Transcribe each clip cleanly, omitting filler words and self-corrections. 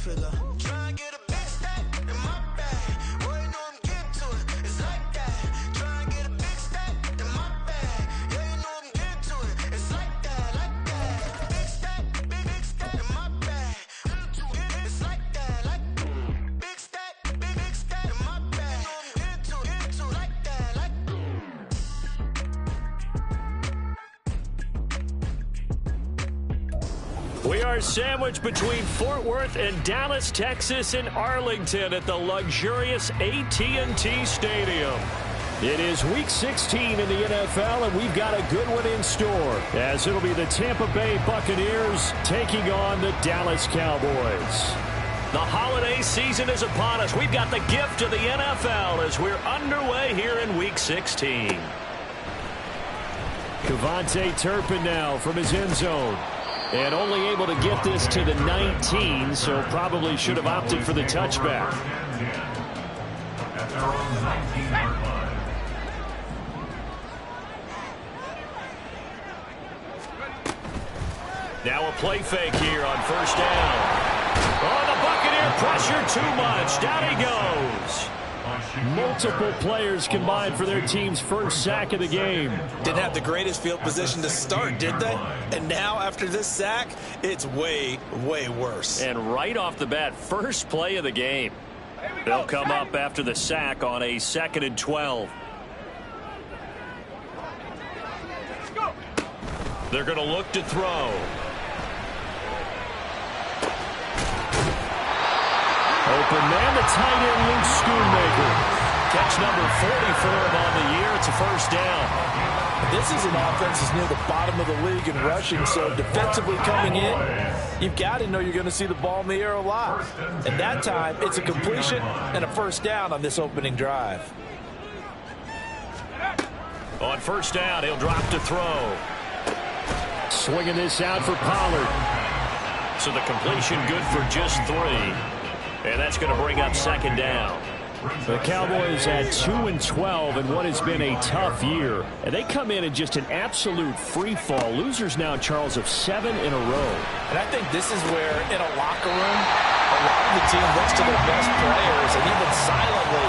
figure. Try and get a big stack in my bag. Boy, you know I'm getting to it. It's like that. Try and get a big stack in my bag. Yeah, you know I'm getting to it. It's like that, like that. Big stack, big stack in my bag. It's like that, like big stack in my bag. Get to it, like that, like. We are sandwiched between Fort Worth and Dallas, Texas, and Arlington at the luxurious AT&T Stadium. It is Week 16 in the NFL, and we've got a good one in store, as it'll be the Tampa Bay Buccaneers taking on the Dallas Cowboys. The holiday season is upon us. We've got the gift of the NFL as we're underway here in Week 16. Kevontae Turpin now from his end zone. And only able to get this to the 19, so probably should have opted for the touchback. Now a play fake here on first down. Oh, the Buccaneer pressure too much. Down he goes. Multiple players combined for their team's first sack of the game. Didn't have the greatest field position to start, did they? And now after this sack, it's way, way worse. And right off the bat, first play of the game. They'll come up after the sack on a 2nd and 12. They're going to look to throw. Open man, the tight end, Luke Schoonmaker. Catch number 40 for him on the year. It's a first down. This is an offense that's near the bottom of the league in rushing, so defensively coming in, you've got to know you're going to see the ball in the air a lot. And that time, it's a completion and a first down on this opening drive. On first down, he'll drop to throw. Swinging this out for Pollard. So the completion good for just 3. And that's going to bring up second down. The Cowboys at 2-12 in what has been a tough year. And they come in just an absolute free fall. Losers now, Charles, of 7 in a row. And I think this is where, in a locker room, a lot of the team looks to their best players and even silently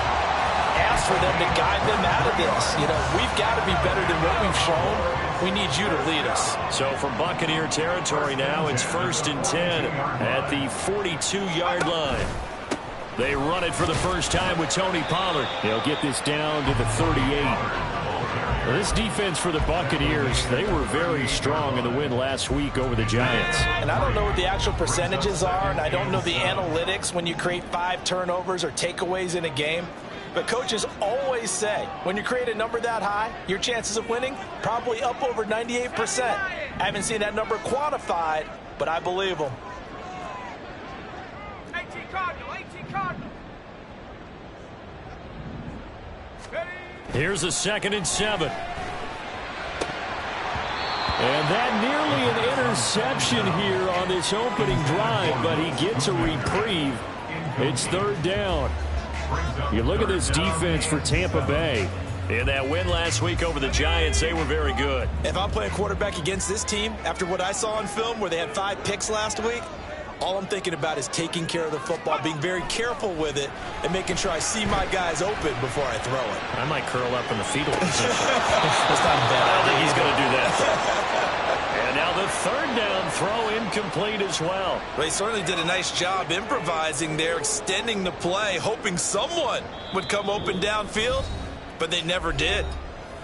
asks for them to guide them out of this. You know, we've got to be better than what we've shown. We need you to lead us. So from Buccaneer territory now, it's 1st and 10 at the 42-yard line. They run it for the first time with Tony Pollard. They'll get this down to the 38. Well, this defense for the Buccaneers, they were very strong in the win last week over the Giants. And I don't know what the actual percentages are, and I don't know the analytics when you create 5 turnovers or takeaways in a game. But coaches always say, when you create a number that high, your chances of winning probably up over 98%. I haven't seen that number quantified, but I believe them. 18 Cardinal. Here's a 2nd and 7. And that nearly an interception here on this opening drive, but he gets a reprieve. It's 3rd down. You look at this defense for Tampa Bay. In that win last week over the Giants, they were very good. If I'm playing quarterback against this team, after what I saw on film where they had 5 picks last week, all I'm thinking about is taking care of the football, being very careful with it, and making sure I see my guys open before I throw it. I might curl up in the fetal position. That's not bad. I don't think he's going to do that. And now the 3rd down throw incomplete as well. They certainly did a nice job improvising there, extending the play, hoping someone would come open downfield, but they never did.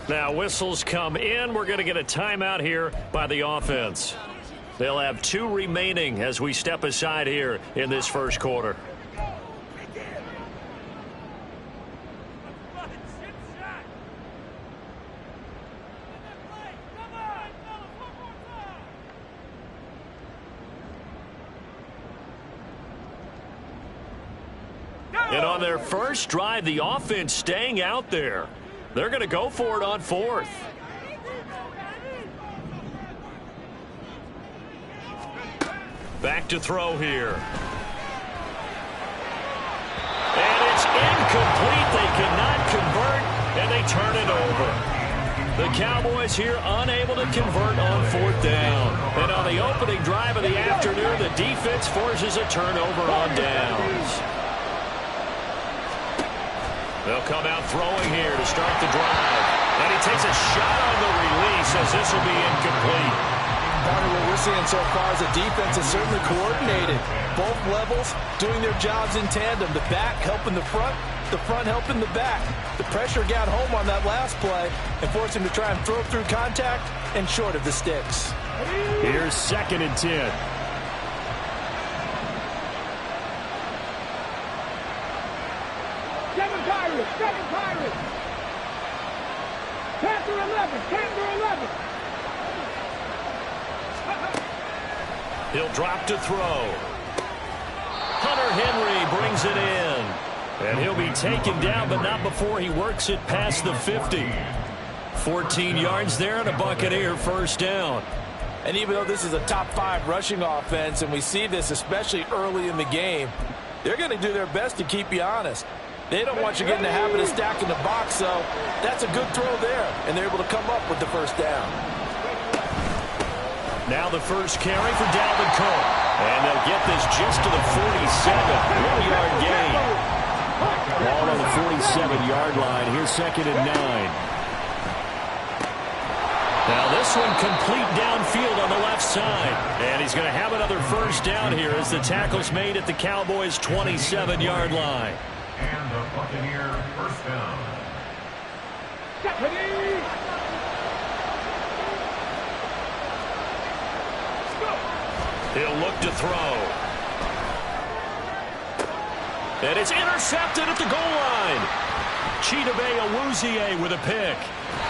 Now whistles come in. We're going to get a timeout here by the offense. They'll have 2 remaining as we step aside here in this first quarter. And on their first drive, the offense staying out there. They're going to go for it on 4th. Back to throw here. And it's incomplete. They cannot convert, and they turn it over. The Cowboys here unable to convert on 4th down. And on the opening drive of the afternoon, the defense forces a turnover on downs. They'll come out throwing here to start the drive. And he takes a shot on the release as this will be incomplete. Barney, what we're seeing so far is the defense is certainly coordinated. Both levels doing their jobs in tandem. The back helping the front helping the back. The pressure got home on that last play and forced him to try and throw through contact and short of the sticks. Here's 2nd and 10. Seven Pirates. Panther 11. He'll drop to throw. Hunter Henry brings it in. And he'll be taken down, but not before he works it past the 50. 14 yards there and a Buccaneer first down. And even though this is a top 5 rushing offense, and we see this especially early in the game, they're going to do their best to keep you honest. They don't want you getting the habit of stacking the box, so that's a good throw there, and they're able to come up with the first down. Now the first carry for Dalvin Cook. And they'll get this just to the 47. 1-yard gain. Ball on the 47-yard line. Here's 2nd and 9. Now this one complete downfield on the left side. And he's going to have another first down here as the tackle's made at the Cowboys' 27-yard line. And the Buccaneer first down. He'll look to throw. And it's intercepted at the goal line. Chidobe Awuzie with a pick.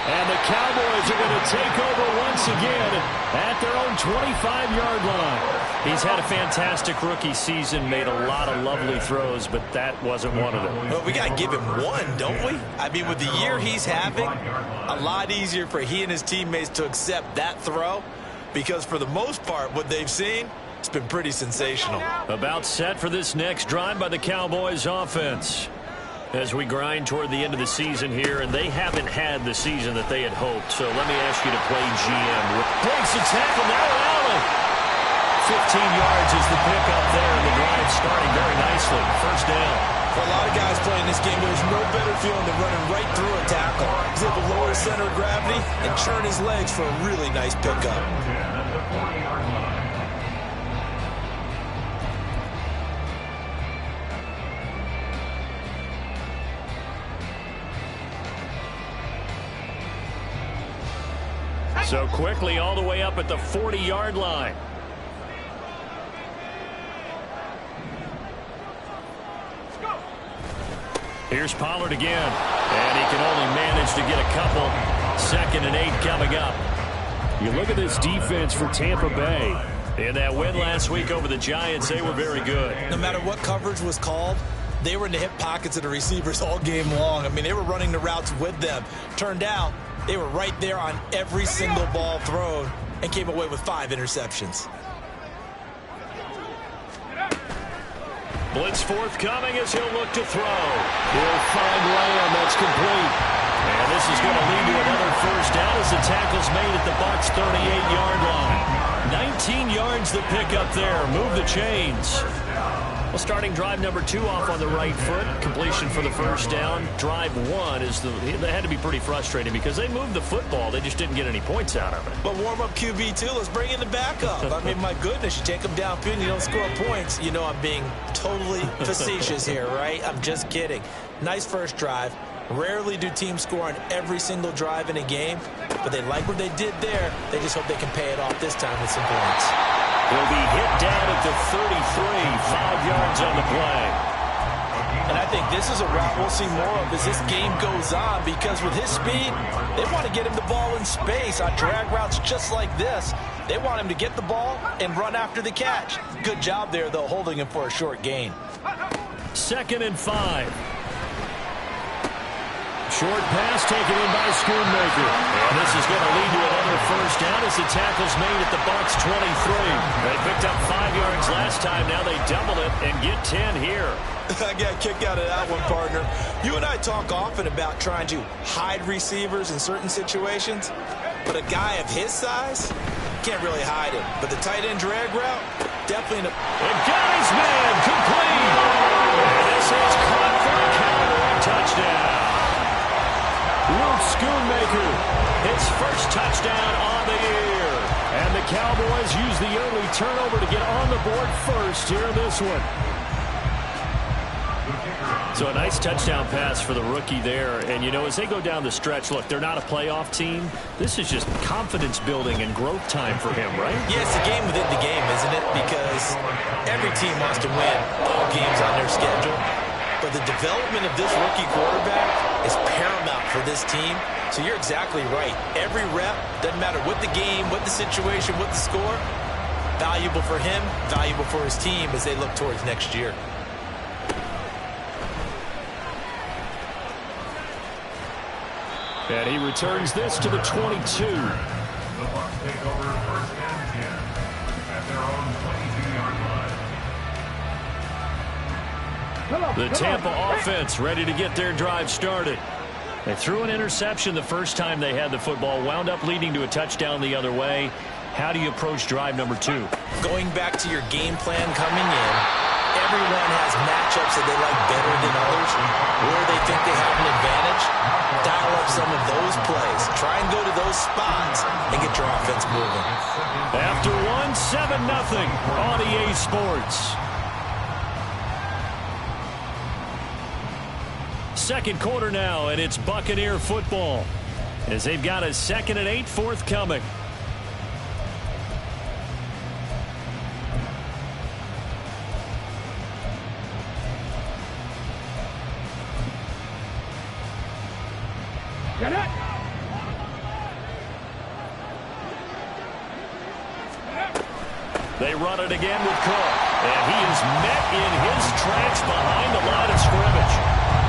And the Cowboys are going to take over once again at their own 25-yard line. He's had a fantastic rookie season, made a lot of lovely throws, but that wasn't one of them. Well, we got to give him one, don't we? I mean, with the year he's having, a lot easier for he and his teammates to accept that throw, because for the most part, what they've seen, it's been pretty sensational. About set for this next drive by the Cowboys offense as we grind toward the end of the season here, and they haven't had the season that they had hoped. So let me ask you to play GM. Breaks the tackle, now Allen. 15 yards is the pickup there, and the drive starting very nicely. First down. For a lot of guys playing this game, there's no better feeling than running right through a tackle. He's able to lower his center of gravity and churn his legs for a really nice pickup. So quickly all the way up at the 40-yard line. Here's Pollard again. And he can only manage to get a couple. 2nd and 8 coming up. You look at this defense for Tampa Bay. In that win last week over the Giants, they were very good. No matter what coverage was called, they were in the hip pockets of the receivers all game long. I mean, they were running the routes with them. Turned out, they were right there on every single ball thrown and came away with 5 interceptions. Blitz forthcoming as he'll look to throw. He'll find Lamb. That's complete. And this is going to lead to another first down as the tackle's made at the Bucs' 38-yard line. 19 yards the pickup there. Move the chains. Well, starting drive number 2 off on the right foot. Completion for the first down. Drive 1 is they had to be pretty frustrating because they moved the football. They just didn't get any points out of it. But warm up QB2, let's bring in the backup. I mean, my goodness, you take them downfield and you don't score points. You know I'm being totally facetious here, right? I'm just kidding. Nice first drive. Rarely do teams score on every single drive in a game, but they like what they did there. They just hope they can pay it off this time with some points. He'll be hit down at the 33, 5 yards on the play. And I think this is a route we'll see more of as this game goes on, because with his speed, they want to get him the ball in space on drag routes just like this. They want him to get the ball and run after the catch. Good job there, though, holding him for a short gain. 2nd and 5. short pass taken in by Schoonmaker. And this is going to lead to another first down as the tackle's made at the Bucs 23. They picked up 5 yards last time. Now they double it and get 10 here. I got a kick out of that one, partner. You and I talk often about trying to hide receivers in certain situations, but a guy of his size can't really hide him. But the tight end drag route, definitely. And got his man complete. And this is caught for a Cowboy touchdown. Luke Schoonmaker, his first touchdown on the year. And the Cowboys use the early turnover to get on the board first here in this one. So a nice touchdown pass for the rookie there. And, you know, as they go down the stretch, look, they're not a playoff team. This is just confidence building and growth time for him, right? Yeah, it's a game within the game, isn't it? Because every team wants to win all games on their schedule. But the development of this rookie quarterback is paramount for this team. So you're exactly right. Every rep, doesn't matter what the game, what the situation, what the score, valuable for him, valuable for his team as they look towards next year. And he returns this to the 22. The Bucs take over first and 10 at their own 22-yard line. The Tampa offense ready to get their drive started. They threw an interception the first time they had the football, wound up leading to a touchdown the other way. How do you approach drive number 2? Going back to your game plan coming in, everyone has matchups that they like better than others, where they think they have an advantage. Dial up some of those plays. Try and go to those spots and get your offense moving. After 7-0 on EA Sports. Second quarter now, and it's Buccaneer football as they've got a 2nd and 8 forthcoming. Get it. They run it again with Cook, and he is met in his tracks behind the line of scrimmage.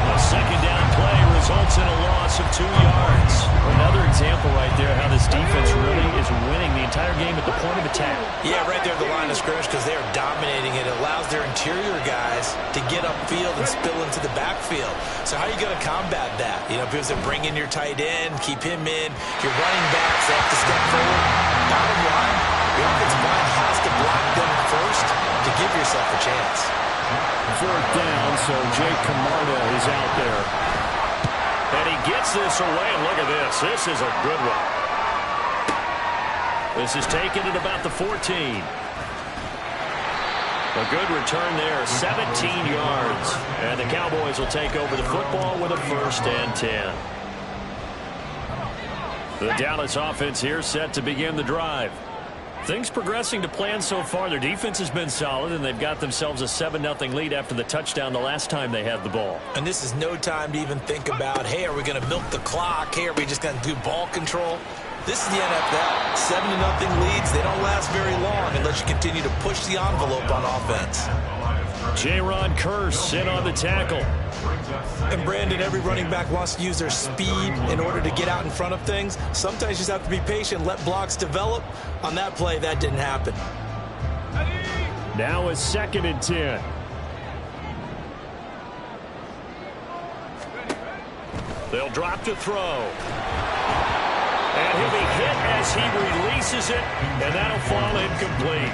A second down play results in a loss of 2 yards. Another example right there how this defense really is winning the entire game at the point of attack. Yeah, right there at the line of scrimmage because they are dominating it. It allows their interior guys to get upfield and spill into the backfield. So how are you going to combat that? You know, because they bring in your tight end, keep him in. Your running backs, they have to step forward. Bottom line, the offensive line has to block them first to give yourself a chance. 4th down, so Jake Camarda is out there. And he gets this away, and look at this. This is a good one. This is taken at about the 14. A good return there, 17 yards. And the Cowboys will take over the football with a 1st and 10. The Dallas offense here set to begin the drive. Things progressing to plan so far. Their defense has been solid, and they've got themselves a 7-0 lead after the touchdown the last time they had the ball. And this is no time to even think about, hey, are we going to milk the clock? Hey, are we just going to do ball control? This is the NFL. 7-0 leads, they don't last very long unless you continue to push the envelope on offense. Jaron Kearse in on the tackle. And Brandon, every running back wants to use their speed in order to get out in front of things. Sometimes you just have to be patient, let blocks develop. On that play, that didn't happen. Now a 2nd and 10. They'll drop to throw. And he'll be hit as he releases it, and that'll fall incomplete.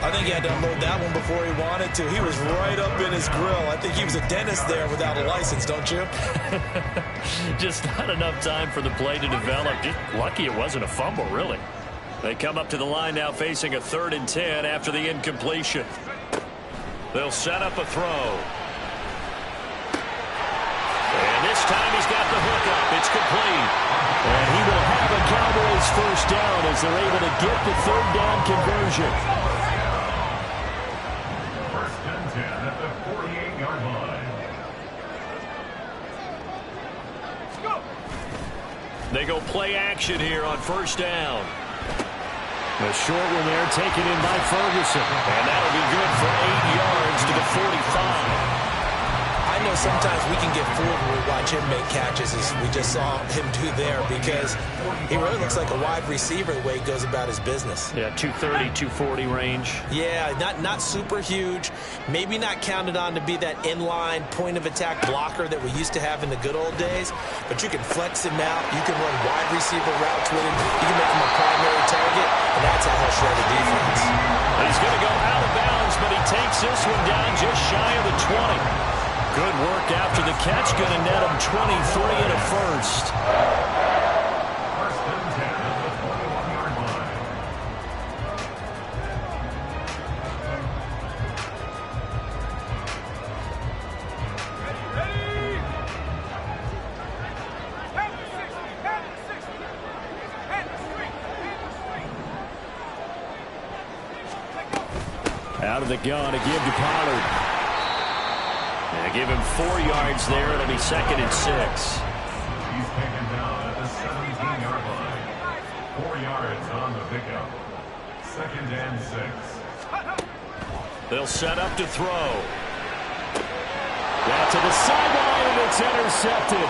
I think he had to unload that one before he wanted to. He was right up in his grill. I think he was a dentist there without a license, don't you? Just not enough time for the play to develop. Just lucky it wasn't a fumble, really. They come up to the line now facing a 3rd and 10 after the incompletion. They'll set up a throw. And this time he's got the hook up. It's complete. And he will have a Cowboys 1st down as they're able to get the 3rd down conversion. 1st and 10 at the 48-yard line. They go play action here on 1st down. The short one there taken in by Ferguson. And that'll be good for 8 yards to the 45. I know sometimes we can get fooled when we watch him make catches, as we just saw him do there, because he really looks like a wide receiver the way he goes about his business. Yeah, 230, 240 range. Yeah, not super huge. Maybe not counted on to be that inline point-of-attack blocker that we used to have in the good old days, but you can flex him out. You can run wide receiver routes with him. You can make him a primary target, and that's how he'll shred a defense. He's going to go out of bounds, but he takes this one down just shy of the 20. Good work after the catch. Going to net him 23 and a first. First and 10 at the 21-yard line. Out of the gun to give to Pollard. They give him 4 yards there. It'll be 2nd and 6. He's taken down at the 17-yard line. 4 yards on the pickup. 2nd and 6. They'll set up to throw. Down to the sideline, and it's intercepted.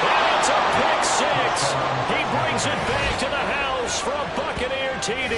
And it's a pick 6. He brings it back to the house for a Buccaneer TD.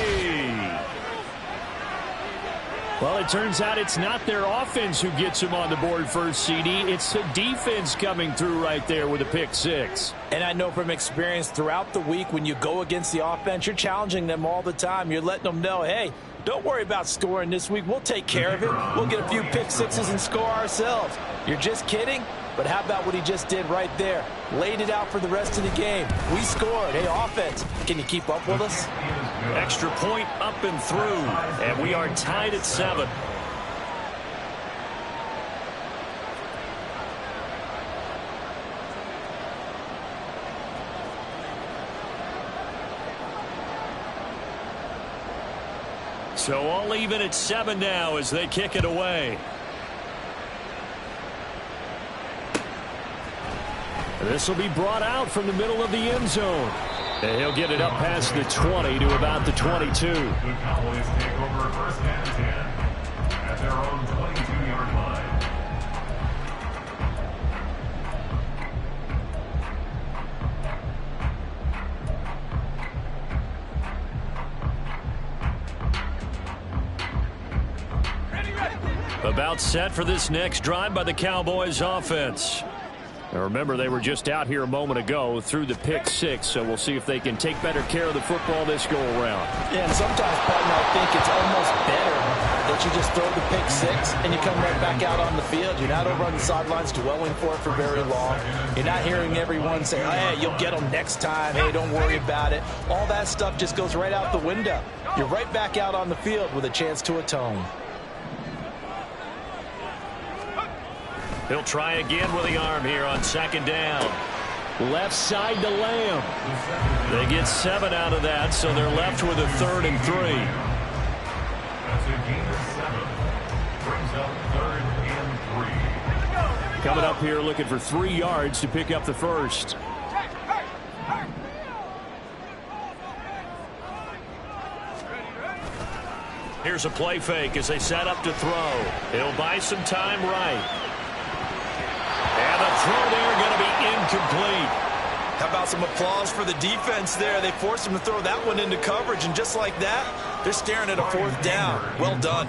Well, it turns out it's not their offense who gets them on the board first, CD. It's the defense coming through right there with a pick 6. And I know from experience throughout the week, when you go against the offense, you're challenging them all the time. You're letting them know, hey, don't worry about scoring this week. We'll take care of it. We'll get a few pick 6s and score ourselves. You're just kidding? But how about what he just did right there? Laid it out for the rest of the game. We scored. Hey, offense, can you keep up with us? Extra point up and through, and we are tied at 7. So all even at 7 now as they kick it away. This will be brought out from the middle of the end zone. And he'll get it up past the 20 to about the 22. The Cowboys take over 1st and 10 at their own 22-yard line. About set for this next drive by the Cowboys offense. Now remember, they were just out here a moment ago through the pick 6, so we'll see if they can take better care of the football this go-around. Yeah, and sometimes, Patton, I think it's almost better that you just throw the pick 6 and you come right back out on the field. You're not over on the sidelines dwelling for it for very long. You're not hearing everyone say, oh, hey, you'll get them next time. Hey, don't worry about it. All that stuff just goes right out the window. You're right back out on the field with a chance to atone. He'll try again with the arm here on 2nd down. Left side to Lamb. They get 7 out of that, so they're left with a 3rd and 3. That's a gain of 7. Brings up 3rd and 3. Coming up here looking for 3 yards to pick up the first. Here's a play fake as they set up to throw. He'll buy some time right. And the throw there going to be incomplete. How about some applause for the defense there? They forced him to throw that one into coverage, and just like that, they're staring at a 4th down. Well done.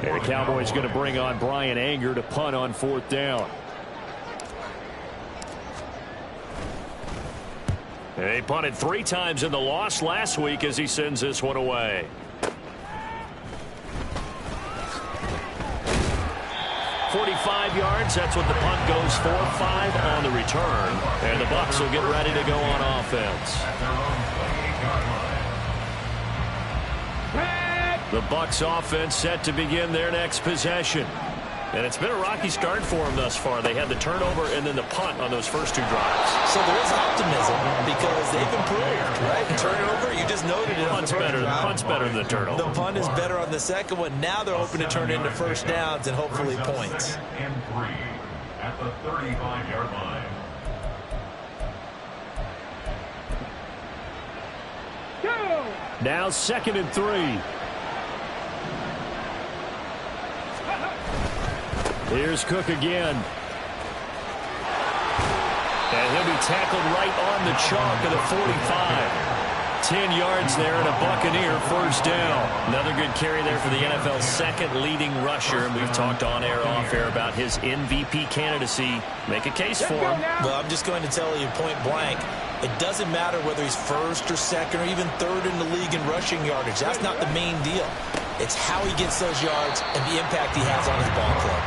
And the Cowboys going to bring on Brian Anger to punt on 4th down. They punted 3 times in the loss last week as he sends this one away. 45 yards, that's what the punt goes for. 5 on the return. And the Bucs will get ready to go on offense. The Bucs offense set to begin their next possession. And it's been a rocky start for them thus far. They had the turnover and then the punt on those first 2 drives. So there is optimism because they've improved, right? Turnover, you just noted it. Punt's better than the turnover. The punt is better on the second one. Now they're hoping to turn into first downs and hopefully points. And 3 at the 35-yard line. Go! Now 2nd and 3. Here's Cook again. And he'll be tackled right on the chalk of the 45. 10 yards there and a Buccaneer first down. Another good carry there for the NFL's second leading rusher. And we've talked on air, off air about his MVP candidacy. Make a case for him. Well, I'm just going to tell you point blank. It doesn't matter whether he's first or second or even third in the league in rushing yardage. That's not the main deal. It's how he gets those yards and the impact he has on his ball club.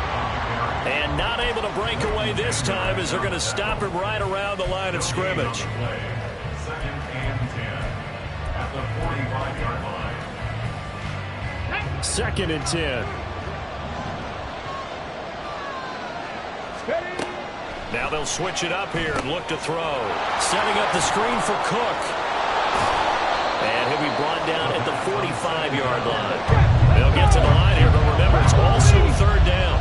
And not able to break away this time as they're going to stop him right around the line of scrimmage. 2nd and 10 at the 45-yard line. 2nd and 10. Now they'll switch it up here and look to throw. Setting up the screen for Cook. And he'll be brought down at the 45-yard line. They'll get to the line here, but remember, it's also 3rd down.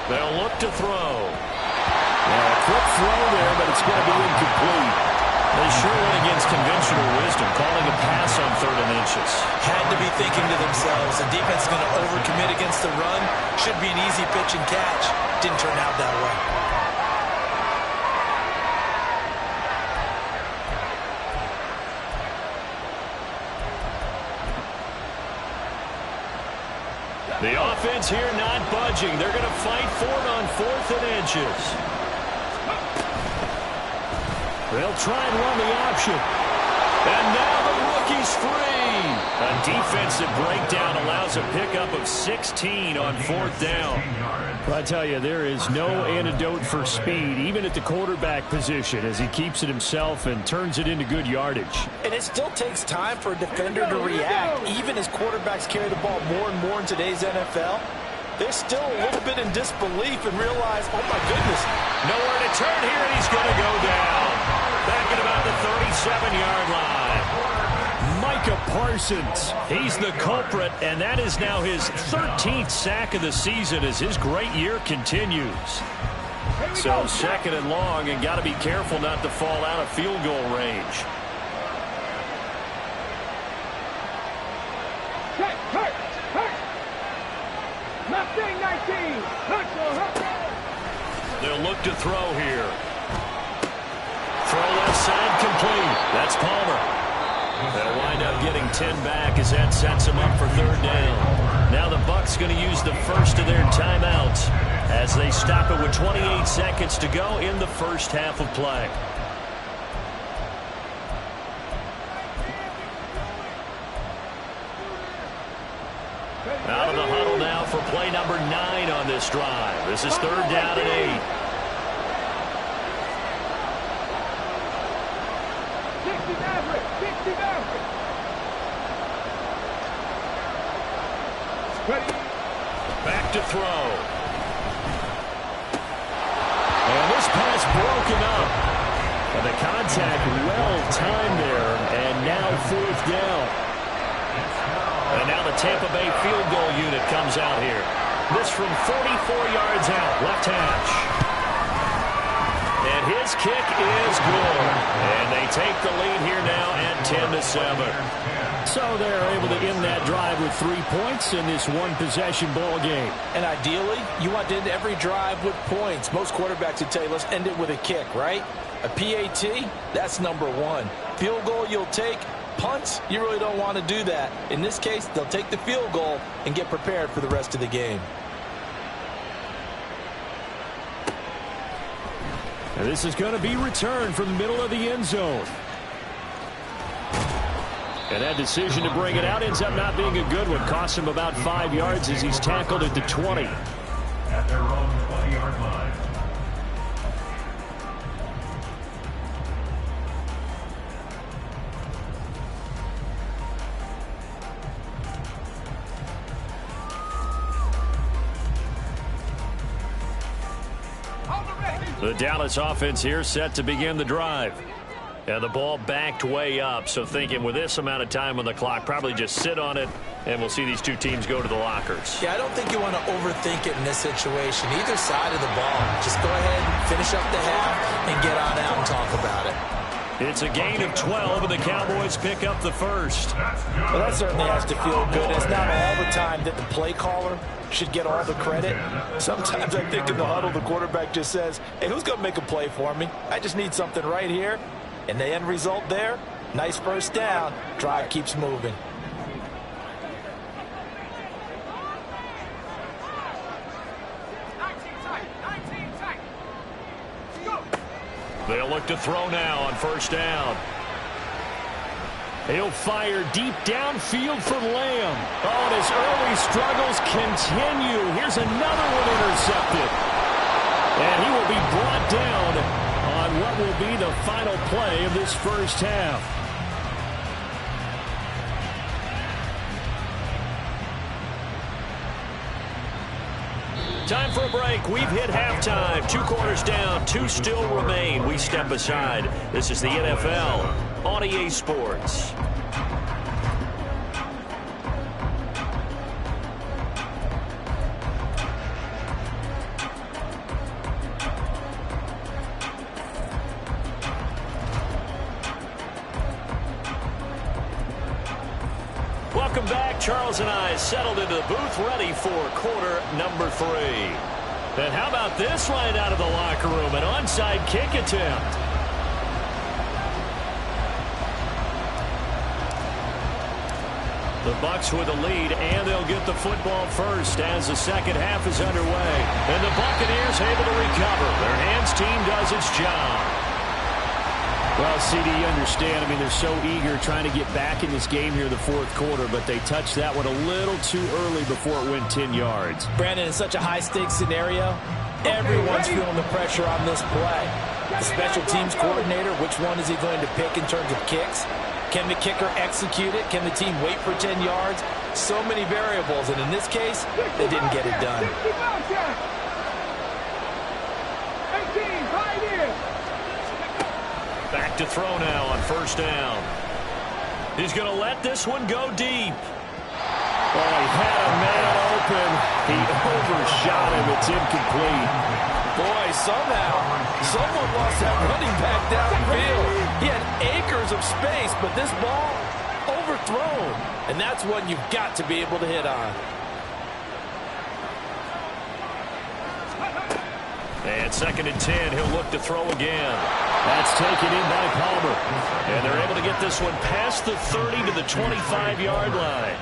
They'll look to throw. Now a quick throw there, but it's going to be incomplete. They sure went against conventional wisdom, calling a pass on 3rd and inches. Had to be thinking to themselves, the defense is going to overcommit against the run. Should be an easy pitch and catch. Didn't turn out that way. The offense here not budging. They're going to fight for it on 4th and inches. They'll try and run the option. And now the rookie's free. A defensive breakdown allows a pickup of 16 on 4th down. I tell you, there is no antidote for speed, even at the quarterback position, as he keeps it himself and turns it into good yardage. And it still takes time for a defender to react. Even as quarterbacks carry the ball more and more in today's NFL, they're still a little bit in disbelief and realize, oh my goodness. Nowhere to turn here, and he's going to go down. Back at about the 37-yard line. Micah Parsons, he's the culprit, and that is now his 13th sack of the season as his great year continues. So 2nd and long, and got to be careful not to fall out of field goal range. They'll look to throw here. Throw left side complete. That's Palmer. They'll wind up getting 10 back as that sets them up for 3rd down. Now the Bucs going to use the first of their timeouts as they stop it with 28 seconds to go in the first half of play. Out of the huddle now for play number 9 on this drive. This is 3rd down and 8. Back to throw. And this pass broken up. And the contact well timed there. And now 4th down. And now the Tampa Bay field goal unit comes out here. This from 44 yards out, left hash. And his kick is good. And they take the lead here now at 10-7. So they're able to end that drive with 3 points in this one-possession ball game. And ideally, you want to end every drive with points. Most quarterbacks would tell you, let's end it with a kick, right? A PAT, that's number 1. Field goal you'll take. Punts, you really don't want to do that. In this case, they'll take the field goal and get prepared for the rest of the game. And this is going to be returned from the middle of the end zone. And that decision to bring it out ends up not being a good one. Costs him about 5 yards as he's tackled at the 20. At their own 20-yard line. The Dallas offense here set to begin the drive. And the ball backed way up, so thinking with this amount of time on the clock, probably just sit on it, and we'll see these two teams go to the lockers. Yeah, I don't think you want to overthink it in this situation. Either side of the ball. Just go ahead and finish up the half and get on out and talk about it. It's a gain of 12, and the Cowboys pick up the first. Well, that certainly has to feel good. It's not all the time that the play caller should get all the credit. Sometimes I think in the huddle, the quarterback just says, hey, who's going to make a play for me? I just need something right here. And the end result there, nice first down. Drive keeps moving. They'll look to throw now on first down. He'll fire deep downfield for Lamb. Oh, and his early struggles continue. Here's another one intercepted. And he will be brought down on what will be the final play of this first half. Time for a break. We've hit halftime. 2 quarters down. 2 still remain. We step aside. This is the NFL on EA Sports. Welcome back. Charles and I settled into the booth, ready for quarter number 3. And how about this right out of the locker room? An onside kick attempt. The Bucs with a lead, and they'll get the football first as the second half is underway. And the Buccaneers able to recover. Their hands team does its job. Well, CD, you understand. I mean, they're so eager trying to get back in this game here in the fourth quarter, but they touched that one a little too early before it went 10 yards. Brandon, in such a high-stakes scenario, everyone's feeling the pressure on this play. The special teams coordinator, which one is he going to pick in terms of kicks? Can the kicker execute it? Can the team wait for 10 yards? So many variables, and in this case, they didn't get it done. 18, right here. Back to throw now on first down. He's going to let this one go deep. Oh, he had a man open. He overshot him. It's incomplete. Boy, somehow, someone lost that running back downfield. He had acres of space, but this ball overthrown. And that's one you've got to be able to hit on. And 2nd and 10, he'll look to throw again. That's taken in by Palmer. And they're able to get this one past the 30 to the 25-yard line.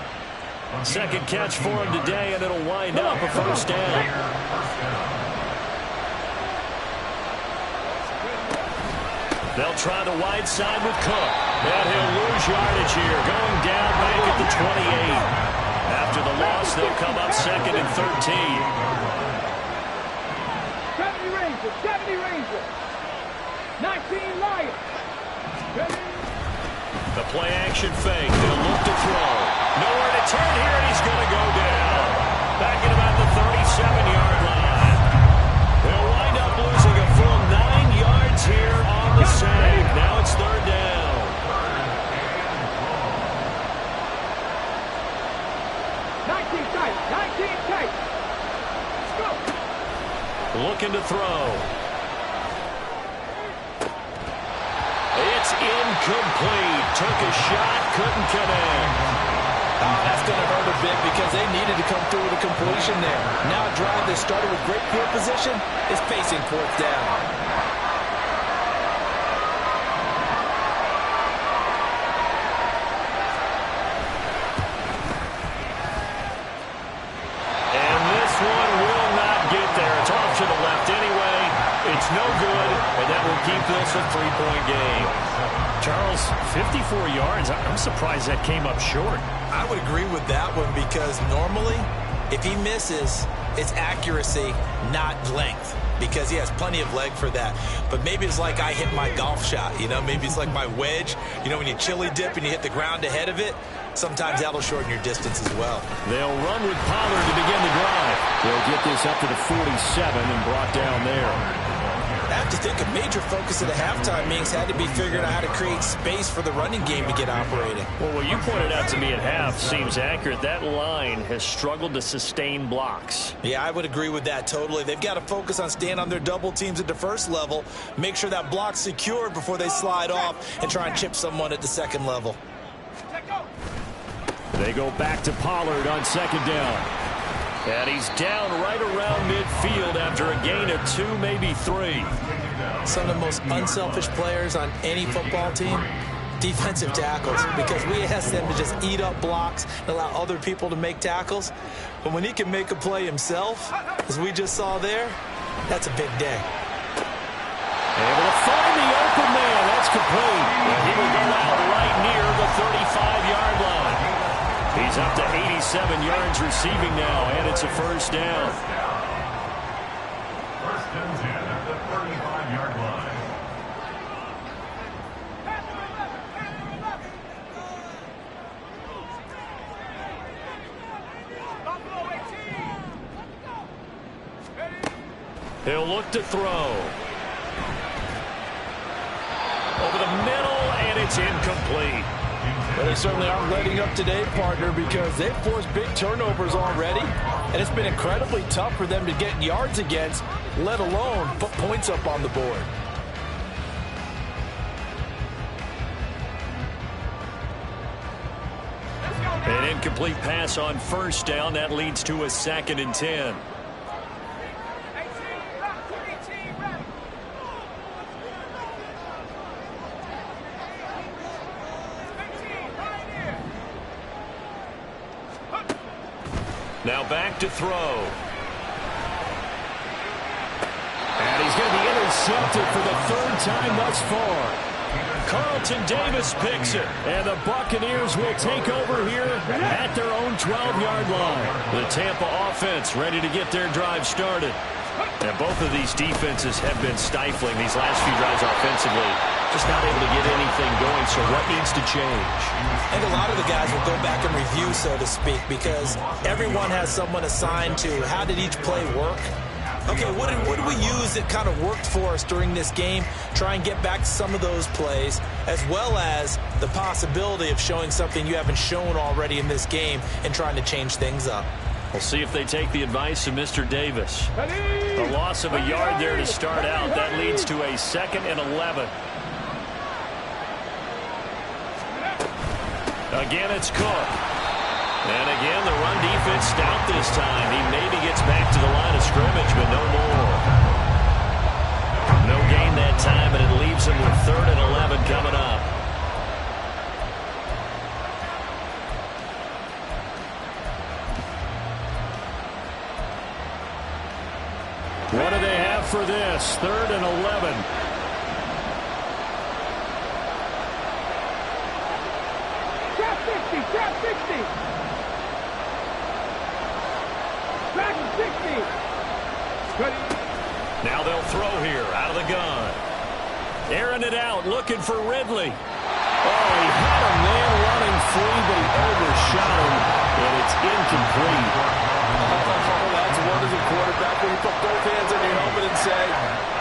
Second catch for him today, and it'll wind up a first down. They'll try the wide side with Cook. And he'll lose yardage here, going down back at the 28. After the loss, they'll come up 2nd and 13. 70 Rangers. 19 Lions. The play action fake. They'll look to throw. Nowhere to turn here, and he's going to go down. Back at about the 37-yard line. They'll wind up losing a full 9 yards here on the save. Now it's 3rd down. Looking to throw. It's incomplete. Took a shot, couldn't connect. Oh, that's going to hurt a bit because they needed to come through with a completion there. Now a drive that started with great field position is facing 4th down. To the left anyway. It's no good, and that will keep this a 3-point game. Charles, 54 yards. I'm surprised that came up short. I would agree with that one because normally, if he misses, it's accuracy, not length, because he has plenty of leg for that. But maybe it's like I hit my golf shot, you know? Maybe it's like my wedge. You know, when you chili dip and you hit the ground ahead of it, sometimes that'll shorten your distance as well. They'll run with Pollard to begin the drive. They'll get this up to the 47 and brought down there. That have to think a major focus at the halftime meetings had to be figuring out how to create space for the running game to get operating. Well, what you pointed out to me at half seems accurate. That line has struggled to sustain blocks. Yeah, I would agree with that totally. They've got to focus on staying on their double teams at the first level, make sure that block's secured before they slide off and try and chip someone at the second level. They go back to Pollard on second down. And he's down right around midfield after a gain of 2, maybe 3. Some of the most unselfish players on any football team, defensive tackles, because we ask them to just eat up blocks and allow other people to make tackles. But when he can make a play himself, as we just saw there, that's a big day. Able to find the open man. That's complete. And he will go out right near the 35-yard line. He's up to 87 yards receiving now, and it's a first down. First and 10 at the 35-yard line. He'll look to throw. Over the middle, and it's incomplete. Well, they certainly aren't letting up today, partner, because they've forced big turnovers already, and it's been incredibly tough for them to get yards against, let alone put points up on the board. An incomplete pass on first down. That leads to a 2nd and 10. Now back to throw. And he's going to be intercepted for the 3rd time thus far. Carlton Davis picks it. And the Buccaneers will take over here at their own 12-yard line. The Tampa offense ready to get their drive started. And both of these defenses have been stifling these last few drives offensively. Just not able to get anything going, so what needs to change? I think a lot of the guys will go back and review, so to speak, because everyone has someone assigned to how did each play work. Okay, what did we use that kind of worked for us during this game? Try and get back to some of those plays, as well as the possibility of showing something you haven't shown already in this game and trying to change things up. We'll see if they take the advice of Mr. Davis. A loss of a yard there to start out. That leads to a 2nd and 11. Again, it's Cook. And again, the run defense stout this time. He maybe gets back to the line of scrimmage, but no more. No gain that time, and it leaves him with 3rd and 11 coming up. What do they have for this? 3rd and 11. Trap 60, trap 60. Back 60. Ready. Now they'll throw here out of the gun. Airing it out, looking for Ridley. Oh, he had a man running free, but he overshot him, and it's incomplete. That's one as a quarterback when you put both hands on your helmet and say,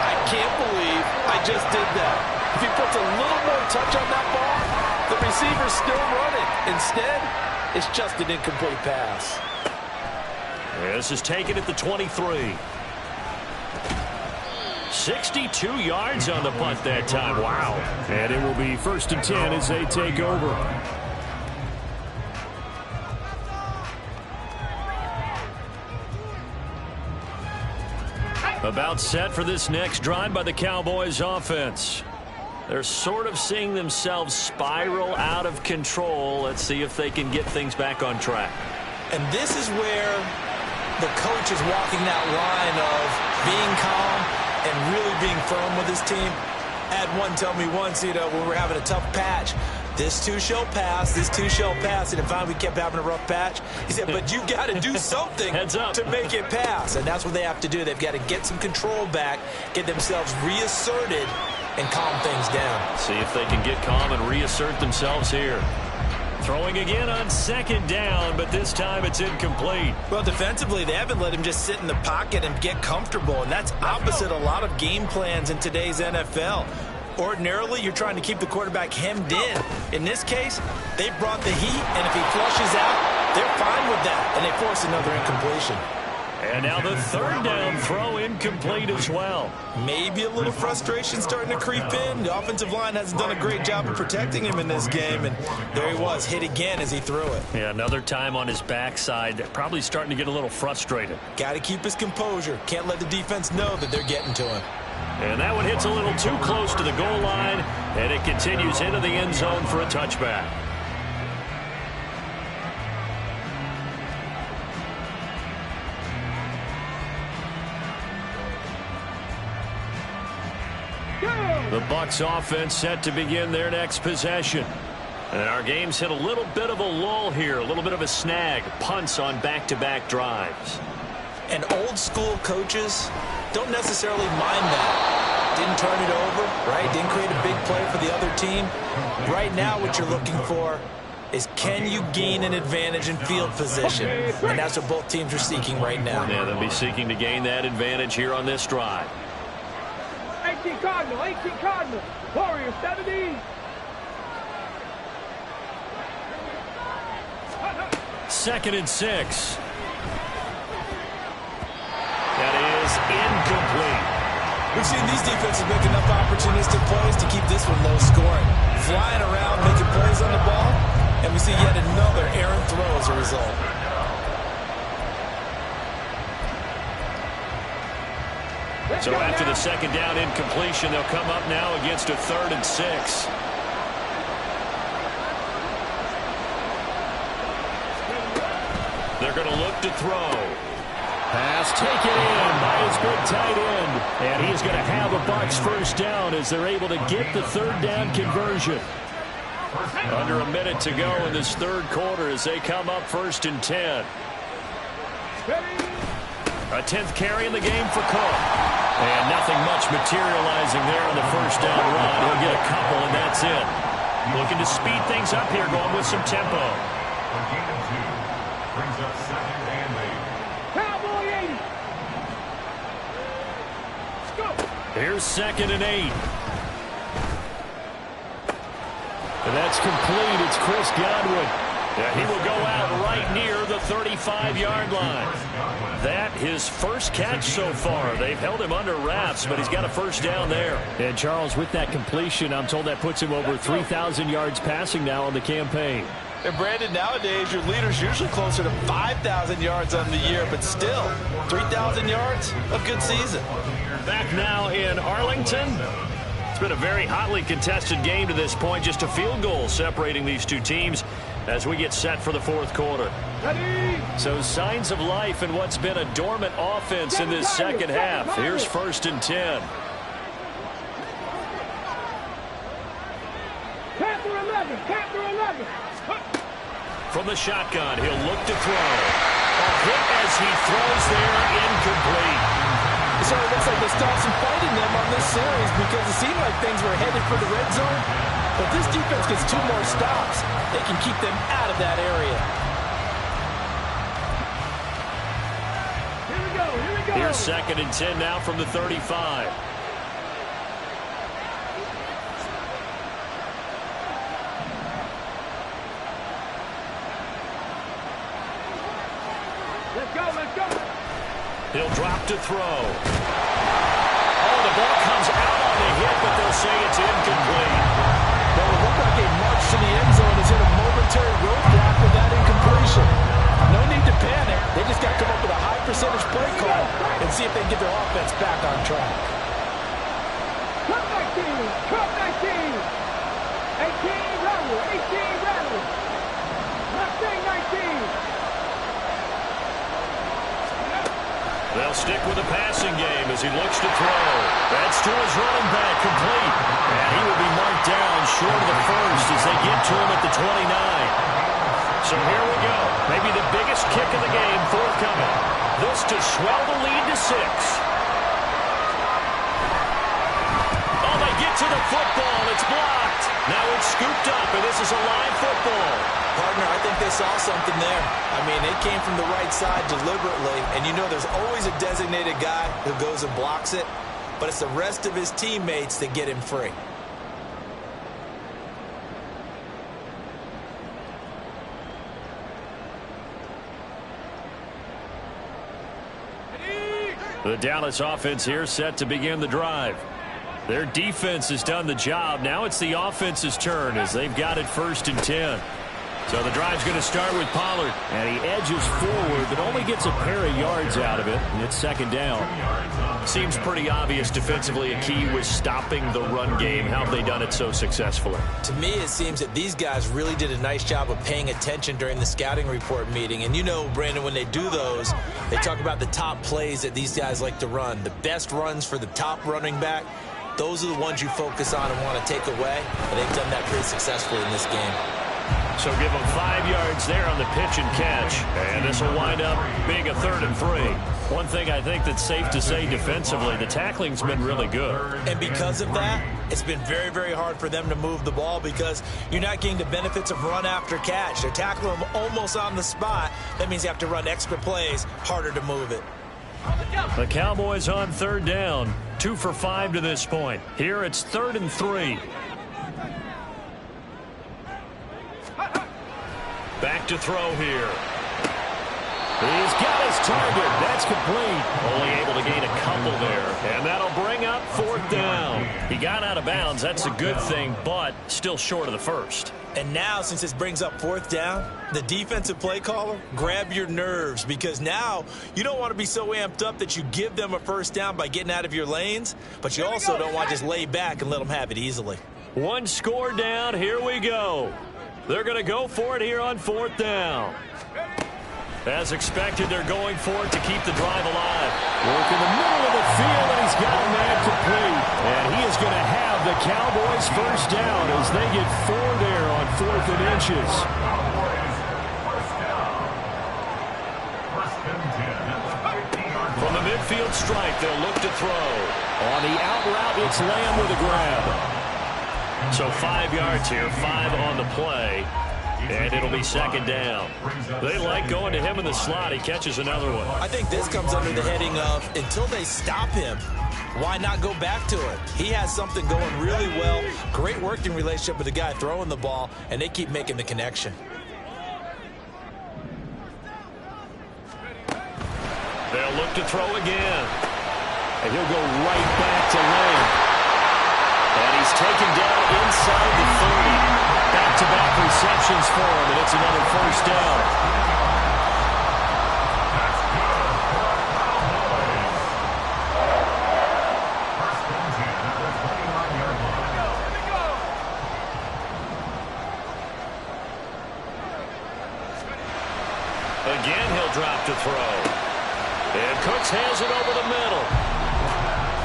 I can't believe I just did that. If he puts a little more touch on that ball, the receiver's still running. Instead, it's just an incomplete pass. This is taken at the 23. 62 yards on the punt that time. Wow. And it will be 1st and 10 as they take over. About set for this next drive by the Cowboys offense. They're sort of seeing themselves spiral out of control. Let's see if they can get things back on track. And this is where the coach is walking that line of being calm and really being firm with his team. I had one tell me once, when we were having a tough patch, this too shall pass, this too shall pass. And finally we kept having a rough patch. He said, but you got to do something to make it pass. And that's what they have to do. They've got to get some control back, get themselves reasserted, and calm things down. See if they can get calm and reassert themselves here. Throwing again on second down, but this time it's incomplete. Well, defensively, they haven't let him just sit in the pocket and get comfortable, and that's opposite a lot of game plans in today's NFL. Ordinarily, you're trying to keep the quarterback hemmed in. In this case, they brought the heat, and if he flushes out, they're fine with that, and they force another incompletion. And now the third down throw incomplete as well. Maybe a little frustration starting to creep in. The offensive line hasn't done a great job of protecting him in this game, and there he was, hit again as he threw it. Yeah, another time on his backside, probably starting to get a little frustrated. Got to keep his composure. Can't let the defense know that they're getting to him. And that one hits a little too close to the goal line, and it continues into the end zone for a touchback. The Bucs offense set to begin their next possession. And our game's hit a little bit of a lull here, a little bit of a snag, punts on back-to-back drives. And old-school coaches don't necessarily mind that. Didn't turn it over, right? Didn't create a big play for the other team. Right now what you're looking for is can you gain an advantage in field position? And that's what both teams are seeking right now. Yeah, they'll be seeking to gain that advantage here on this drive. 18 Cardinal, 18 Cardinal. Warrior 70. Second and 6. That is incomplete. We've seen these defenses make enough opportunistic plays to keep this one low scoring. Flying around, making plays on the ball, and we see yet another errant throw as a result. So after the second down incompletion, they'll come up now against a 3rd and 6. They're going to look to throw. Pass taken in by his big tight end. And he's going to have a Bucs first down as they're able to get the 3rd down conversion. Under a minute to go in this 3rd quarter as they come up 1st and 10. A 10th carry in the game for Cook. And nothing much materializing there on the first down run. He'll get a couple, and that's it. Looking to speed things up here, going with some tempo. A gain of 2 brings up 2nd and 8. Cowboy 80. Let's go. Here's 2nd and 8. And that's complete. It's Chris Godwin. Yeah, he will go out right near the 35-yard line. That his first catch so far. They've held him under wraps, but he's got a first down there. And Charles, with that completion, I'm told that puts him over 3,000 yards passing now on the campaign. And Brandon, nowadays your leader's usually closer to 5,000 yards on the year, but still 3,000 yards, a good season. Back now in Arlington. It's been a very hotly contested game to this point. Just a field goal separating these two teams as we get set for the 4th quarter. So signs of life in what's been a dormant offense in this second half. Here's 1st and 10. Panther 11, Panther 11. From the shotgun, he'll look to throw. A hit as he throws there, incomplete. So it looks like they stopped some fighting them on this series because it seemed like things were headed for the red zone. But this defense gets 2 more stops. They can keep them out of that area. Here we go, here we go. Here's 2nd and 10 now from the 35. Let's go, let's go. He'll drop to throw. Oh, the ball comes out on the hit, but they'll say it's incomplete. Well, it looked like a march to the end zone has hit a momentary roadblock with that incompletion. No need to panic. They just got to come up with a high percentage play call and see if they can get their offense back on track. Cut 19, cut 19. 18, rattle, 18, rattle. Mustang 19. They'll stick with the passing game as he looks to throw. That's to his running back, complete. And he will be marked down short of the first as they get to him at the 29. So here we go. Maybe the biggest kick of the game forthcoming. This to swell the lead to 6. Oh, they get to the football. It's blocked. Now it's scooped up, and this is a live football. Partner, I think they saw something there. I mean, it came from the right side deliberately, and you know there's always a designated guy who goes and blocks it, but it's the rest of his teammates that get him free. The Dallas offense here set to begin the drive. Their defense has done the job. Now it's the offense's turn as they've got it 1st and 10. So the drive's going to start with Pollard. And he edges forward, but only gets a pair of yards out of it. And it's 2nd down. Seems pretty obvious defensively a key was stopping the run game. How have they done it so successfully? To me, it seems that these guys really did a nice job of paying attention during the scouting report meeting. And you know, Brandon, when they do those, they talk about the top plays that these guys like to run. The best runs for the top running back. Those are the ones you focus on and want to take away. And they've done that pretty successfully in this game. So give them 5 yards there on the pitch and catch. And this will wind up being a 3rd and 3. One thing I think that's safe to say defensively, the tackling's been really good. And because of that, it's been very, very hard for them to move the ball because you're not getting the benefits of run after catch. They're tackling them almost on the spot. That means you have to run extra plays, harder to move it. The Cowboys on 3rd down. 2 for 5 to this point. Here it's 3rd and 3. Back to throw here. He's got his target. That's complete. Only able to gain a couple there. And that'll bring up 4th down. He got out of bounds. That's a good thing, but still short of the first. And now, since this brings up 4th down, the defensive play caller, grab your nerves because now you don't want to be so amped up that you give them a 1st down by getting out of your lanes, but you also don't want to just lay back and let them have it easily. 1 score down. Here we go. They're going to go for it here on 4th down. As expected, they're going for it to keep the drive alive. Work in the middle of the field, and he's got a man complete. And he is going to have the Cowboys 1st down as they get 4 there on 4th and inches. From the midfield strike, they'll look to throw. On the out route, it's Lamb with a grab. So 5 yards here, 5 on the play, and it'll be 2nd down. They like going to him in the slot. He catches another one. I think this comes under the heading of until they stop him, why not go back to it? He has something going really well, great working relationship with the guy throwing the ball, and they keep making the connection. They'll look to throw again. And he'll go right back to Lamb. And he's taken down inside the 30. Back-to-back receptions for him, and it's another 1st down. Again, he'll drop to throw. And Cooks has it over the middle.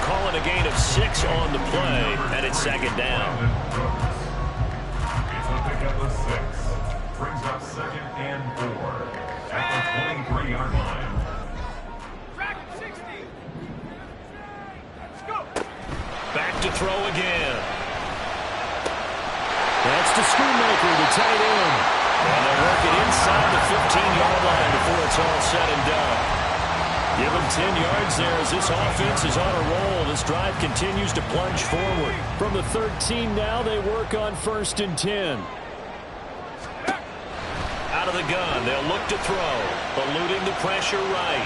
Calling a gain of 6 on the play, and it's 2nd down. It's a pickup of 6. Brings up 2nd and 4 at the 23-yard line. Back to throw again. That's to Schoonmaker, the tight end. And they'll work it inside the 15-yard line before it's all said and done. Give him 10 yards there as this offense is on a roll. This drive continues to plunge forward. From the 13 now, they work on 1st and 10. Out of the gun, they'll look to throw. Eluding the pressure right.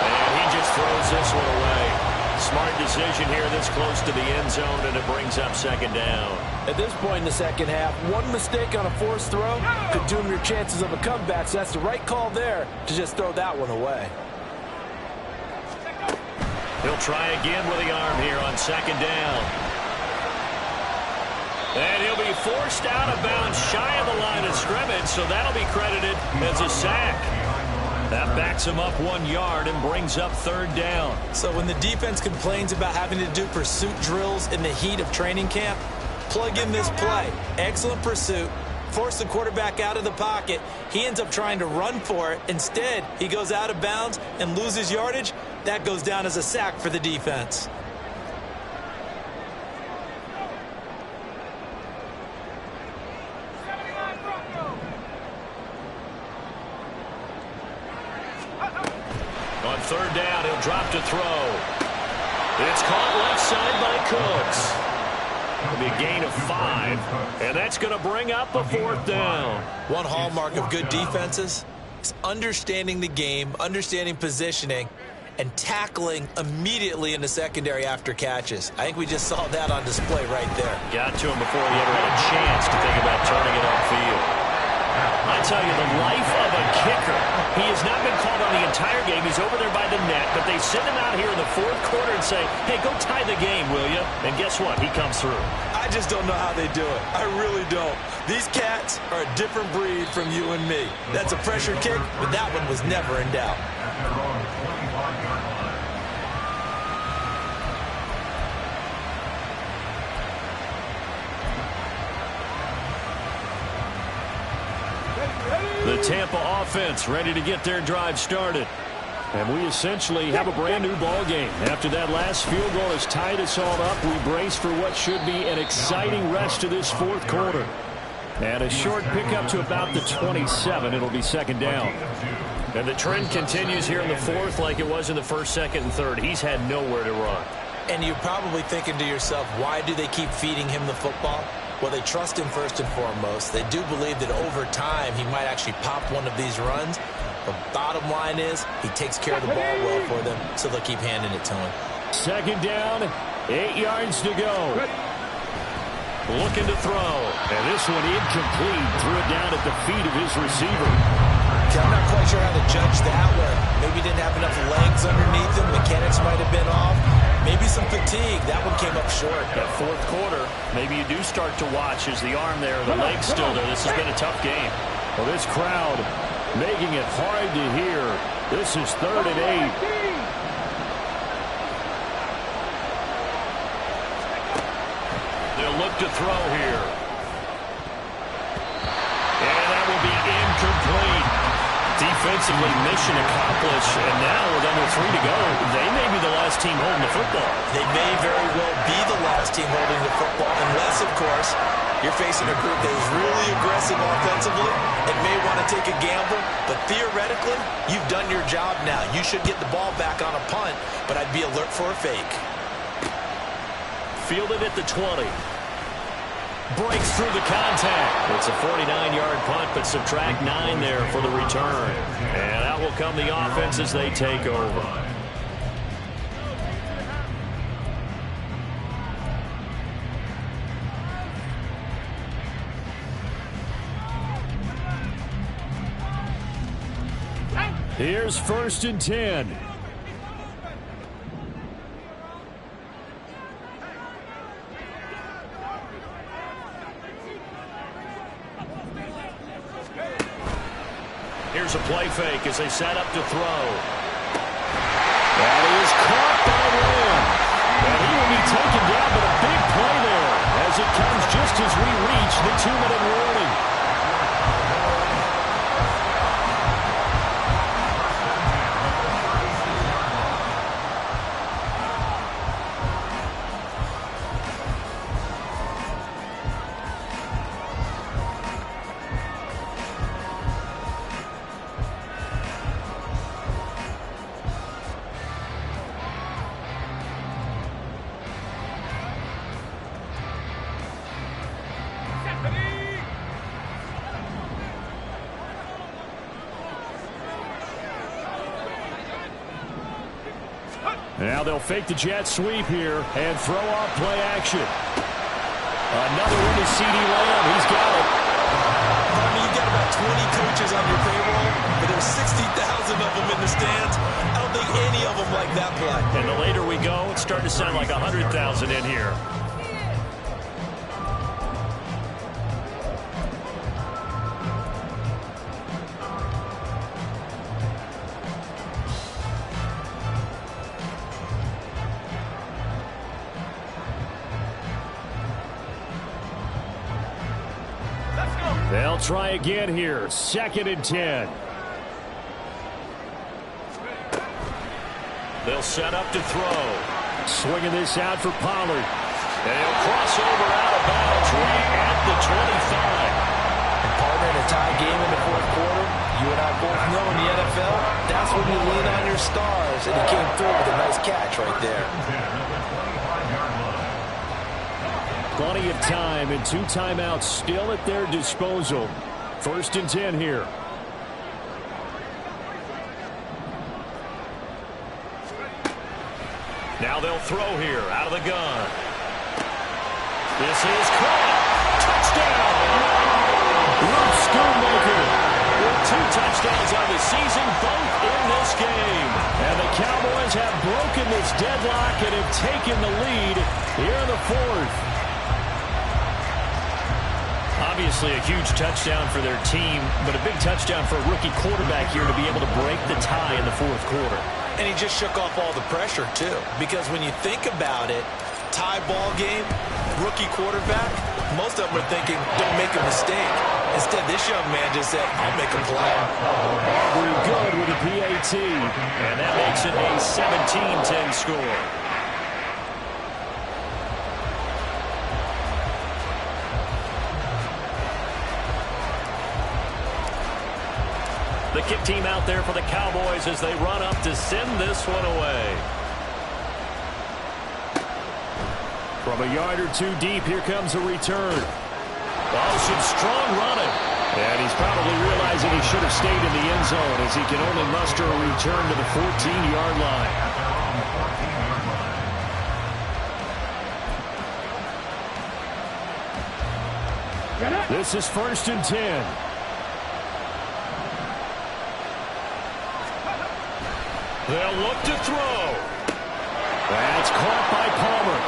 And he just throws this one away. Smart decision here this close to the end zone, and it brings up 2nd down. At this point in the 2nd half, one mistake on a forced throw could doom your chances of a comeback, so that's the right call there to just throw that one away. He'll try again with the arm here on 2nd down. And he'll be forced out of bounds shy of the line of scrimmage, so that'll be credited as a sack. That backs him up 1 yard and brings up 3rd down. So when the defense complains about having to do pursuit drills in the heat of training camp, plug in this play. Excellent pursuit. Force the quarterback out of the pocket. He ends up trying to run for it. Instead, he goes out of bounds and loses yardage. That goes down as a sack for the defense. drop to throw. It's caught left side by Cooks. It'll be a gain of 5, and that's going to bring up a 4th down. One hallmark of good defenses is understanding the game, understanding positioning, and tackling immediately in the secondary after catches. I think we just saw that on display right there. Got to him before he ever had a chance to think about turning it upfield. I tell you, the life of a kicker. He has not been called on the entire game. He's over there by the net, but they send him out here in the 4th quarter and say, hey, go tie the game, will you? And guess what? He comes through. I just don't know how they do it. I really don't. These cats are a different breed from you and me. That's a pressure kick, but that one was never in doubt. The Tampa offense ready to get their drive started. And we essentially have a brand new ball game. After that last field goal has tied us all up, we brace for what should be an exciting rest of this 4th quarter. And a short pickup to about the 27. It'll be 2nd down. And the trend continues here in the 4th like it was in the 1st, 2nd, and 3rd. He's had nowhere to run. And you're probably thinking to yourself, why do they keep feeding him the football? Well, they trust him first and foremost. They do believe that over time he might actually pop one of these runs. But bottom line is he takes care of the ball well for them, so they'll keep handing it to him. 2nd down, 8 yards to go. Looking to throw. And this one incomplete. Threw it down at the feet of his receiver. Okay, I'm not quite sure how to judge that one. Maybe he didn't have enough legs underneath him. Mechanics might have been off. Maybe some fatigue. That one came up short. That 4th quarter, maybe you do start to watch as the arm there, the leg's still there. This has been a tough game. Well, this crowd making it hard to hear. This is 3rd and 8. They'll look to throw here. And that will be incomplete. Defensively, mission accomplished, and now with under 3 to go, they may be the last team holding the football. They may very well be the last team holding the football, unless, of course, you're facing a group that is really aggressive offensively and may want to take a gamble, but theoretically, you've done your job now. You should get the ball back on a punt, but I'd be alert for a fake. Fielded at the 20. Breaks through the contact. It's a 49-yard punt, but subtract 9 there for the return. And out will come the offense as they take over. Here's 1st and 10. Here's a play fake as they set up to throw. That is caught by Lamb. And he will be taken down, but a big play there as it comes just as we reach the 2-minute warning. Now they'll fake the jet sweep here and throw off play action. Another one to C.D. Lamb. He's got it. I mean, you got about 20 coaches on your payroll, but there's 60,000 of them in the stands. I don't think any of them like that play. And the later we go, it's starting to sound like 100,000 in here. They'll try again here. 2nd and 10. They'll set up to throw. Swinging this out for Pollard. And he'll cross over out of bounds right at the 25. And partner, in a tie game in the 4th quarter, you and I both know in the NFL, that's when you lean on your their stars, and he came through with a nice catch right there. Plenty of time and 2 timeouts still at their disposal. 1st and 10 here. Now they'll throw here out of the gun. This is caught. Touchdown! Luke Schoonmaker with 2 touchdowns on the season, both in this game. And the Cowboys have broken this deadlock and have taken the lead here in the 4th. Obviously a huge touchdown for their team, but a big touchdown for a rookie quarterback here to be able to break the tie in the 4th quarter. And he just shook off all the pressure, too. Because when you think about it, tie ball game, rookie quarterback, most of them are thinking, don't make a mistake. Instead, this young man just said, I'll make a play. Aubrey good with a PAT. And that makes it a 17-10 score. The kick team out there for the Cowboys as they run up to send this one away. From a yard or 2 deep, here comes a return. Oh, some strong running. And he's probably realizing he should have stayed in the end zone as he can only muster a return to the 14-yard line. This is 1st and 10. They'll look to throw. That's caught by Palmer.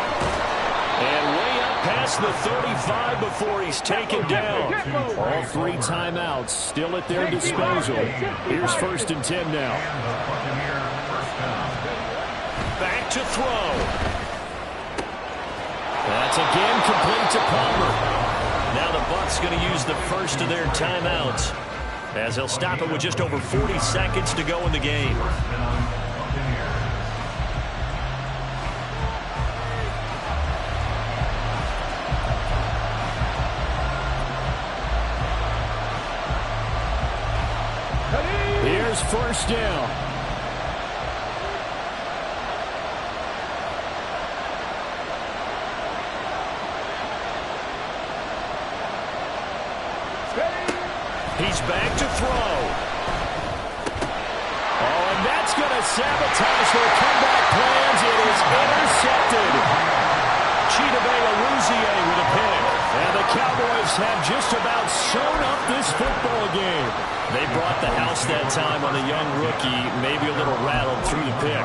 And way up past the 35 before he's taken down. All 3 timeouts still at their disposal. Here's 1st and 10 now. Back to throw. That's again complete to Palmer. Now the Bucs going to use the first of their timeouts, as he'll stop it with just over 40 seconds to go in the game. Here's 1st down. He's back to throw. Oh, and that's going to sabotage their comeback plans. It is intercepted. Chidobe Awuzie with a pick. And the Cowboys have just about sewn up this football game. They brought the house that time on the young rookie, maybe a little rattled through the pick.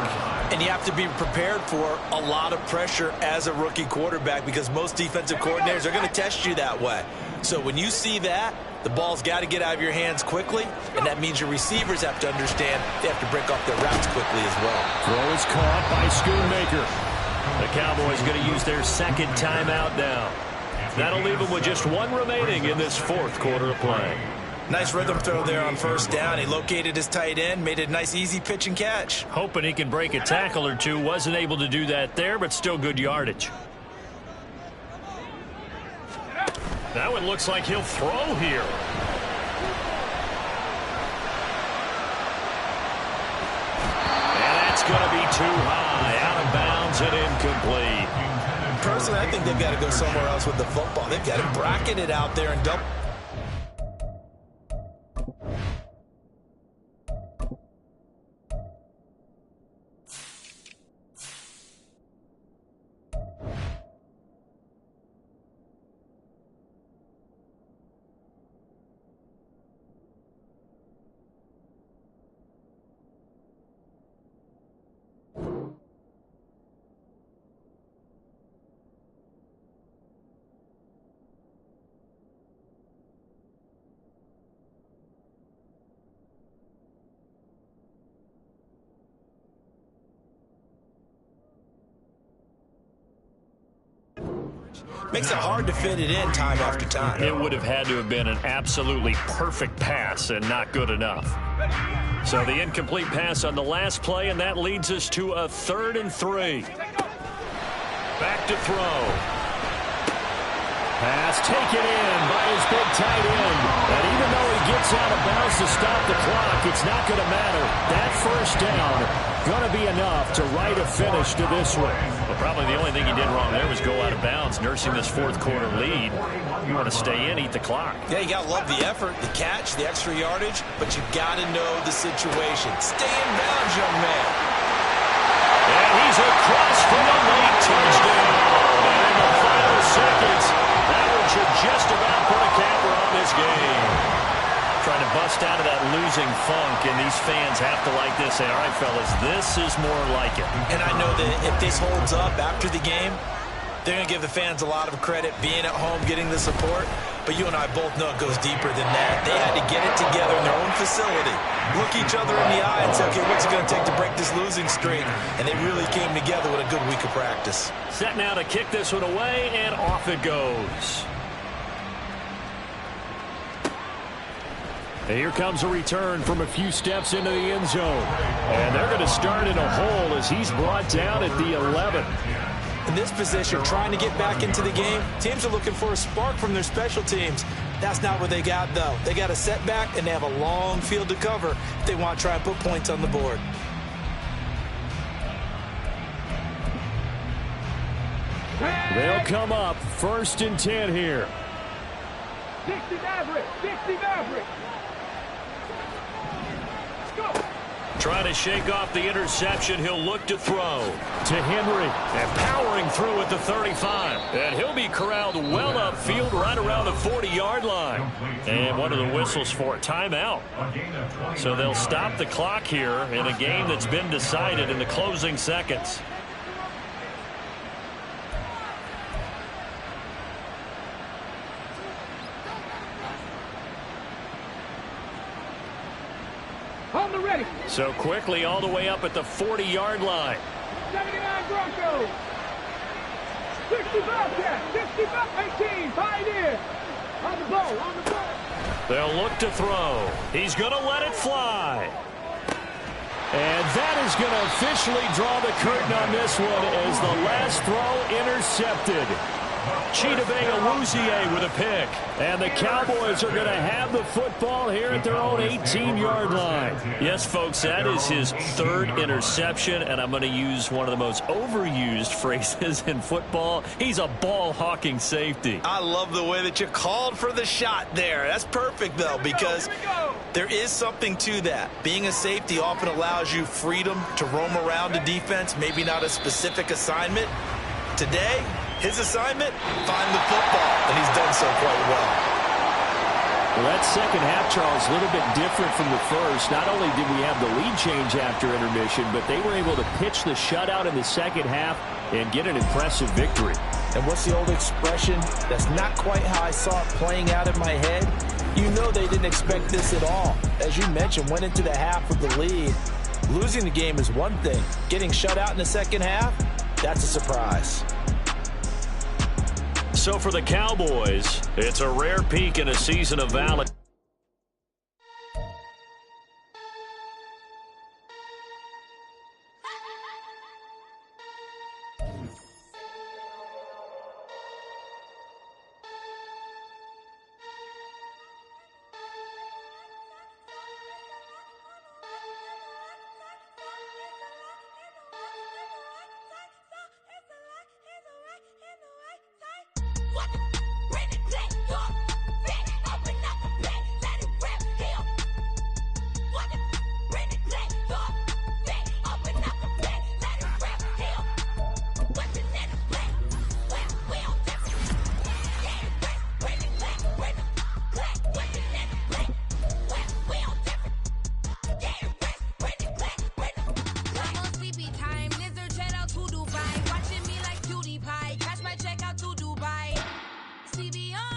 And you have to be prepared for a lot of pressure as a rookie quarterback, because most defensive coordinators are going to test you that way. So when you see that, the ball's got to get out of your hands quickly, and that means your receivers have to understand they have to break off their routes quickly as well. Throw is caught by Schoonmaker. The Cowboys going to use their 2nd timeout now. That'll leave them with just 1 remaining in this 4th quarter of play. Nice rhythm throw there on 1st down. He located his tight end, made it a nice, easy pitch and catch. Hoping he can break a tackle or 2. Wasn't able to do that there, but still good yardage. That one looks like he'll throw here. And that's going to be too high. Out of bounds and incomplete. Personally, I think they've got to go somewhere else with the football. They've got to bracket it out there and double. Makes it hard to fit it in time after time. It would have had to have been an absolutely perfect pass and not good enough. So the incomplete pass on the last play, and that leads us to a 3rd and 3. Back to throw. Pass taken in by his big tight end. And even though he gets out of bounds to stop the clock, it's not going to matter. That first down going to be enough to write a finish to this one. Well, probably the only thing he did wrong there was go out of bounds, nursing this fourth quarter lead. You want to stay in, eat the clock. Yeah, you got to love the effort, the catch, the extra yardage, but you got to know the situation. Stay in bounds, young man. And he's across for the late touchdown. And in the final seconds, that one should just about put a capper on this game. Trying to bust out of that losing funk, and these fans have to like this. Say, all right, fellas, this is more like it. And I know that if this holds up after the game, they're going to give the fans a lot of credit being at home, getting the support. But you and I both know it goes deeper than that. They had to get it together in their own facility, look each other in the eye and say, okay, what's it going to take to break this losing streak? And they really came together with a good week of practice. Set now to kick this one away, and off it goes. And here comes a return from a few steps into the end zone. And they're going to start in a hole as he's brought down at the 11. In this position, trying to get back into the game, teams are looking for a spark from their special teams. That's not what they got, though. They got a setback, and they have a long field to cover if they want to try and put points on the board. They'll come up 1st and 10 here. 60 Maverick, 60 Maverick. Let's go. Trying to shake off the interception, he'll look to throw to Henry. And powering through at the 35. And he'll be corralled well upfield right around the 40-yard line. And one of the whistles for a timeout. So they'll stop the clock here in a game that's been decided in the closing seconds. On the ready. So quickly all the way up at the 40-yard line. 79 Broncos. 60 Bobcats. 60 Bobcats. 18. Pioneer. On the ball. On the ball. They'll look to throw. He's going to let it fly. And that is going to officially draw the curtain on this one as the last throw intercepted. Chidobe with a pick. And the Cowboys are going to have the football here at their own 18-yard line. Yes, folks, that is his 3rd interception, and I'm going to use one of the most overused phrases in football. He's a ball-hawking safety. I love the way that you called for the shot there. That's perfect, though, because there is something to that. Being a safety often allows you freedom to roam around the defense, maybe not a specific assignment. Today, his assignment, find the football, and he's done so quite well. Well, that second half, Charles, a little bit different from the first. Not only did we have the lead change after intermission, but they were able to pitch the shutout in the second half and get an impressive victory. And what's the old expression? That's not quite how I saw it playing out in my head. You know they didn't expect this at all. As you mentioned, went into the half with the lead. Losing the game is one thing. Getting shut out in the second half, that's a surprise. So for the Cowboys, it's a rare peak in a season of valor. CBR.